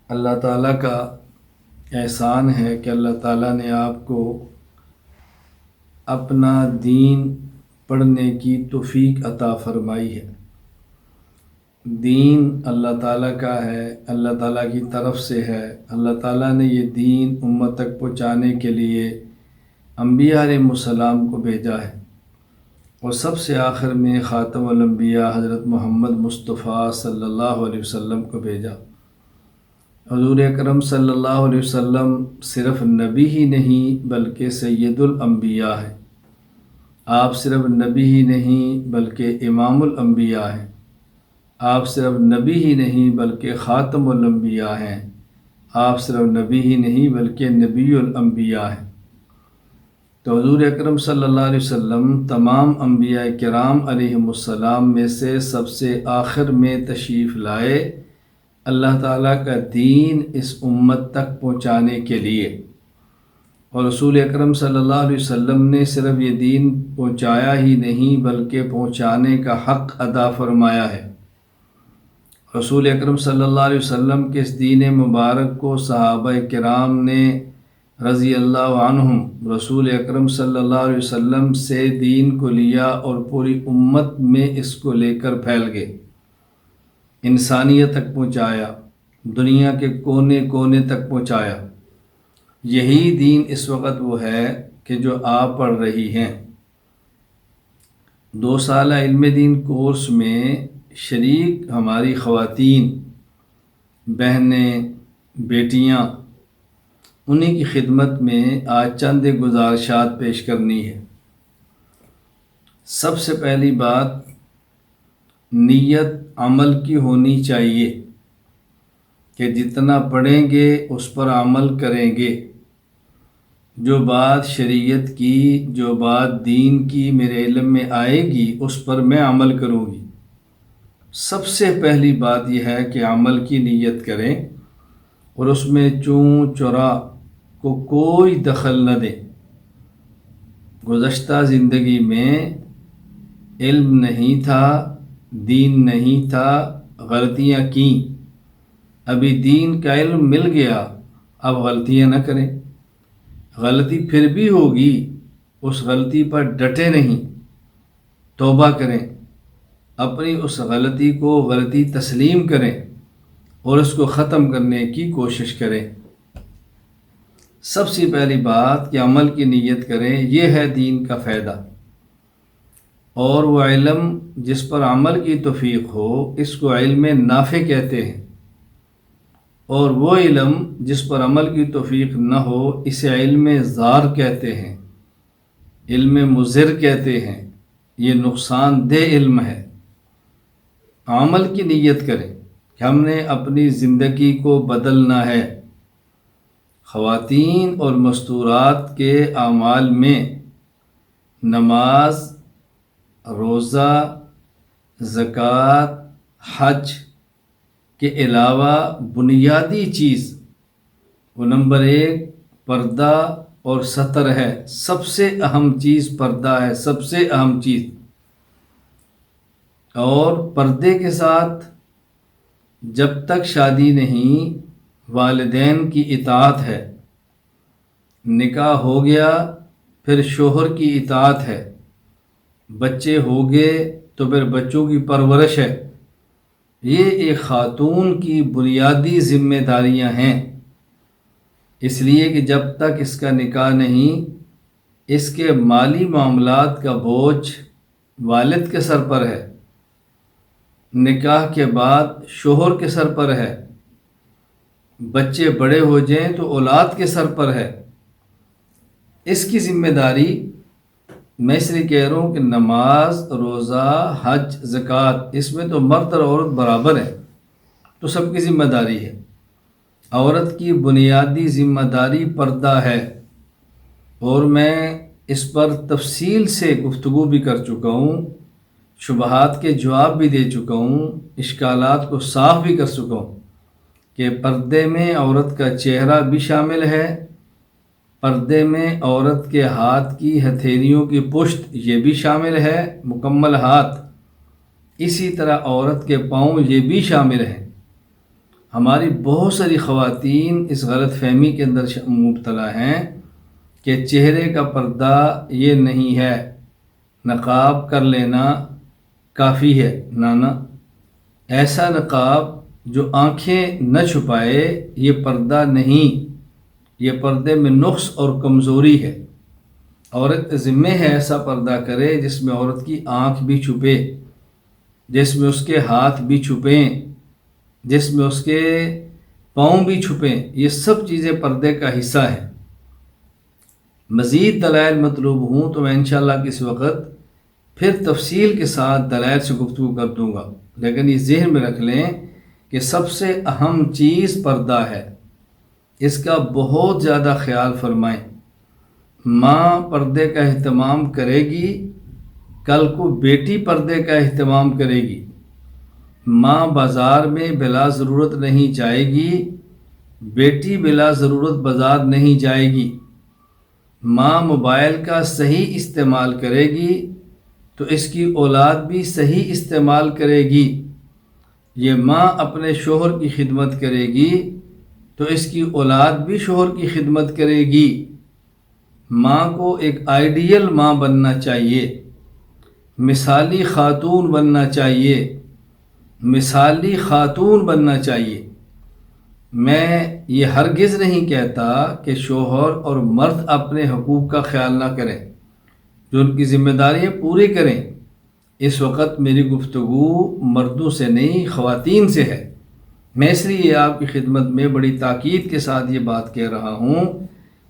اللہ تعالیٰ کا احسان ہے کہ اللہ تعالیٰ نے آپ کو اپنا دین پڑھنے کی توفیق عطا فرمائی ہے۔ دین اللہ تعالیٰ کا ہے، اللہ تعالیٰ کی طرف سے ہے۔ اللہ تعالیٰ نے یہ دین امت تک پہنچانے کے لیے انبیاء علیہ السلام کو بھیجا ہے، اور سب سے آخر میں خاتم الانبیاء حضرت محمد مصطفیٰ صلی اللہ علیہ وسلم کو بھیجا۔ حضور اکرم صلی اللہ علیہ وسلم صرف نبی ہی نہیں بلکہ سید الانبیاء ہیں۔ آپ صرف نبی ہی نہیں بلکہ امام الانبیاء ہیں۔ آپ صرف نبی ہی نہیں بلکہ خاتم الانبیاء ہیں۔ آپ صرف نبی ہی نہیں بلکہ نبی الانبیاء ہیں۔ تو حضور اکرم صلی اللہ علیہ وسلم تمام انبیاء کرام علیہم السلام میں سے سب سے آخر میں تشریف لائے، اللہ تعالیٰ کا دین اس امت تک پہنچانے کے لیے۔ اور رسول اکرم صلی اللہ علیہ وسلم نے صرف یہ دین پہنچایا ہی نہیں بلکہ پہنچانے کا حق ادا فرمایا ہے۔ رسول اکرم صلی اللہ علیہ وسلم کے اس دین مبارک کو صحابہ کرام نے رضی اللہ عنہم رسول اکرم صلی اللہ علیہ وسلم سے دین کو لیا اور پوری امت میں اس کو لے کر پھیل گئے، انسانیت تک پہنچایا، دنیا کے کونے کونے تک پہنچایا۔ یہی دین اس وقت وہ ہے کہ جو آپ پڑھ رہی ہیں۔ 2 سالہ علم دین کورس میں شریک ہماری خواتین، بہنیں، بیٹیاں، انہی کی خدمت میں آج چند گزارشات پیش کرنی ہے۔ سب سے پہلی بات، نیت عمل کی ہونی چاہیے کہ جتنا پڑھیں گے اس پر عمل کریں گے۔ جو بات شریعت کی، جو بات دین کی میرے علم میں آئے گی اس پر میں عمل کروں گی۔ سب سے پہلی بات یہ ہے کہ عمل کی نیت کریں اور اس میں چون چرا کو کوئی دخل نہ دیں۔ گزشتہ زندگی میں علم نہیں تھا، دین نہیں تھا، غلطیاں کیں، ابھی دین کا علم مل گیا، اب غلطیاں نہ کریں۔ غلطی پھر بھی ہوگی، اس غلطی پر ڈٹے نہیں، توبہ کریں، اپنی اس غلطی کو غلطی تسلیم کریں اور اس کو ختم کرنے کی کوشش کریں۔ سب سے پہلی بات کہ عمل کی نیت کریں، یہ ہے دین کا فائدہ۔ اور وہ علم جس پر عمل کی توفیق ہو اس کو علم نافع کہتے ہیں، اور وہ علم جس پر عمل کی توفیق نہ ہو اسے علم زار کہتے ہیں، علم مضر کہتے ہیں۔ یہ نقصان دہ علم ہے۔ عمل کی نیت کریں کہ ہم نے اپنی زندگی کو بدلنا ہے۔ خواتین اور مستورات کے اعمال میں نماز، روزہ، زکوٰۃ، حج کے علاوہ بنیادی چیز وہ نمبر 1 پردہ اور ستر ہے۔ سب سے اہم چیز پردہ ہے، سب سے اہم چیز۔ اور پردے کے ساتھ جب تک شادی نہیں والدین کی اطاعت ہے، نکاح ہو گیا پھر شوہر کی اطاعت ہے، بچے ہو گئے تو پھر بچوں کی پرورش ہے۔ یہ ایک خاتون کی بنیادی ذمہ داریاں ہیں، اس لیے کہ جب تک اس کا نکاح نہیں، اس کے مالی معاملات کا بوجھ والد کے سر پر ہے، نکاح کے بعد شوہر کے سر پر ہے، بچے بڑے ہو جائیں تو اولاد کے سر پر ہے۔ اس کی ذمہ داری میں اس لیے کہہ رہا ہوں کہ نماز، روزہ، حج، زکوٰۃ، اس میں تو مرد اور عورت برابر ہیں، تو سب کی ذمہ داری ہے۔ عورت کی بنیادی ذمہ داری پردہ ہے، اور میں اس پر تفصیل سے گفتگو بھی کر چکا ہوں، شبہات کے جواب بھی دے چکا ہوں، اشکالات کو صاف بھی کر چکا ہوں کہ پردے میں عورت کا چہرہ بھی شامل ہے، پردے میں عورت کے ہاتھ کی ہتھیلیوں کی پشت یہ بھی شامل ہے، مکمل ہاتھ، اسی طرح عورت کے پاؤں یہ بھی شامل ہیں۔ ہماری بہت ساری خواتین اس غلط فہمی کے اندر مبتلا ہیں کہ چہرے کا پردہ یہ نہیں ہے، نقاب کر لینا کافی ہے۔ نانا، ایسا نقاب جو آنکھیں نہ چھپائے یہ پردہ نہیں، یہ پردے میں نقص اور کمزوری ہے۔ عورت کے ذمہ ہے ایسا پردہ کرے جس میں عورت کی آنکھ بھی چھپے، جس میں اس کے ہاتھ بھی چھپیں، جس میں اس کے پاؤں بھی چھپیں۔ یہ سب چیزیں پردے کا حصہ ہیں۔ مزید دلائل مطلوب ہوں تو میں انشاءاللہ کسی وقت پھر تفصیل کے ساتھ دلائل سے گفتگو کر دوں گا، لیکن یہ ذہن میں رکھ لیں کہ سب سے اہم چیز پردہ ہے، اس کا بہت زیادہ خیال فرمائیں۔ ماں پردے کا اہتمام کرے گی، کل کو بیٹی پردے کا اہتمام کرے گی۔ ماں بازار میں بلا ضرورت نہیں جائے گی، بیٹی بلا ضرورت بازار نہیں جائے گی۔ ماں موبائل کا صحیح استعمال کرے گی تو اس کی اولاد بھی صحیح استعمال کرے گی۔ یہ ماں اپنے شوہر کی خدمت کرے گی تو اس کی اولاد بھی شوہر کی خدمت کرے گی۔ ماں کو ایک آئیڈیل ماں بننا چاہیے، مثالی خاتون بننا چاہیے، مثالی خاتون بننا چاہیے۔ میں یہ ہرگز نہیں کہتا کہ شوہر اور مرد اپنے حقوق کا خیال نہ کریں، جو ان کی ذمہ داریاں پوری کریں۔ اس وقت میری گفتگو مردوں سے نہیں، خواتین سے ہے۔ میں اس لیے آپ کی خدمت میں بڑی تاکید کے ساتھ یہ بات کہہ رہا ہوں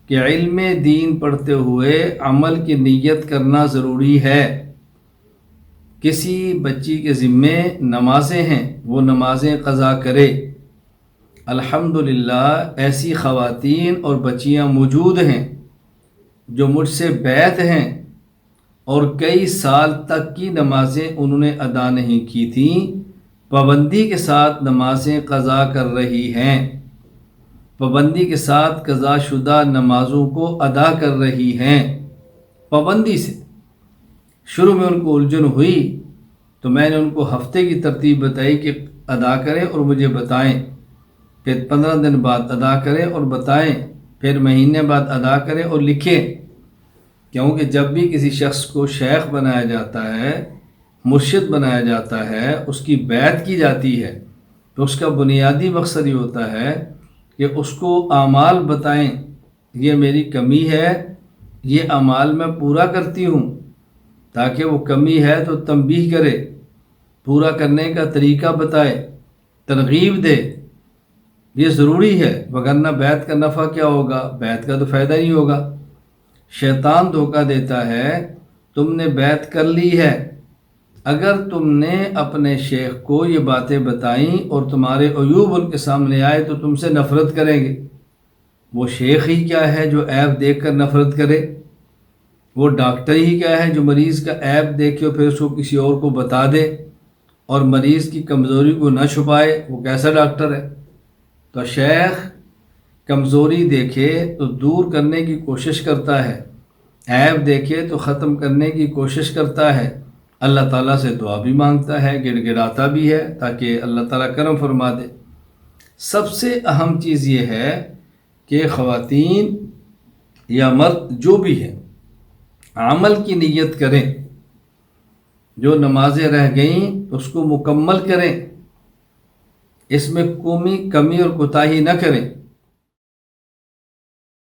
کہ علم دین پڑھتے ہوئے عمل کی نیت کرنا ضروری ہے۔ کسی بچی کے ذمے نمازیں ہیں، وہ نمازیں قضا کرے۔ الحمدللہ ایسی خواتین اور بچیاں موجود ہیں جو مجھ سے بیعت ہیں اور کئی سال تک کی نمازیں انہوں نے ادا نہیں کی تھیں، پابندی کے ساتھ نمازیں قضا کر رہی ہیں، پابندی کے ساتھ قضا شدہ نمازوں کو ادا کر رہی ہیں، پابندی سے۔ شروع میں ان کو الجھن ہوئی تو میں نے ان کو ہفتے کی ترتیب بتائی کہ ادا کریں اور مجھے بتائیں، پھر 15 دن بعد ادا کریں اور بتائیں، پھر مہینے بعد ادا کریں اور لکھیں۔ کیونکہ جب بھی کسی شخص کو شیخ بنایا جاتا ہے، مرشد بنایا جاتا ہے، اس کی بیعت کی جاتی ہے، تو اس کا بنیادی مقصد یہ ہوتا ہے کہ اس کو اعمال بتائیں، یہ میری کمی ہے، یہ اعمال میں پورا کرتی ہوں، تاکہ وہ کمی ہے تو تنبیہ کرے، پورا کرنے کا طریقہ بتائے، ترغیب دے۔ یہ ضروری ہے، وگرنہ بیعت کا نفع کیا ہوگا؟ بیعت کا تو فائدہ نہیں ہوگا۔ شیطان دھوکہ دیتا ہے، تم نے بیعت کر لی ہے، اگر تم نے اپنے شیخ کو یہ باتیں بتائیں اور تمہارے عیوب ان کے سامنے آئے تو تم سے نفرت کریں گے۔ وہ شیخ ہی کیا ہے جو عیب دیکھ کر نفرت کرے؟ وہ ڈاکٹر ہی کیا ہے جو مریض کا عیب دیکھے اور پھر اس کو کسی اور کو بتا دے اور مریض کی کمزوری کو نہ چھپائے؟ وہ کیسا ڈاکٹر ہے؟ تو شیخ کمزوری دیکھے تو دور کرنے کی کوشش کرتا ہے، عیب دیکھے تو ختم کرنے کی کوشش کرتا ہے، اللہ تعالیٰ سے دعا بھی مانگتا ہے، گڑ گڑاتا بھی ہے تاکہ اللہ تعالیٰ کرم فرما دے۔ سب سے اہم چیز یہ ہے کہ خواتین یا مرد جو بھی ہیں عمل کی نیت کریں، جو نمازیں رہ گئیں اس کو مکمل کریں، اس میں کمی اور کوتاہی نہ کریں۔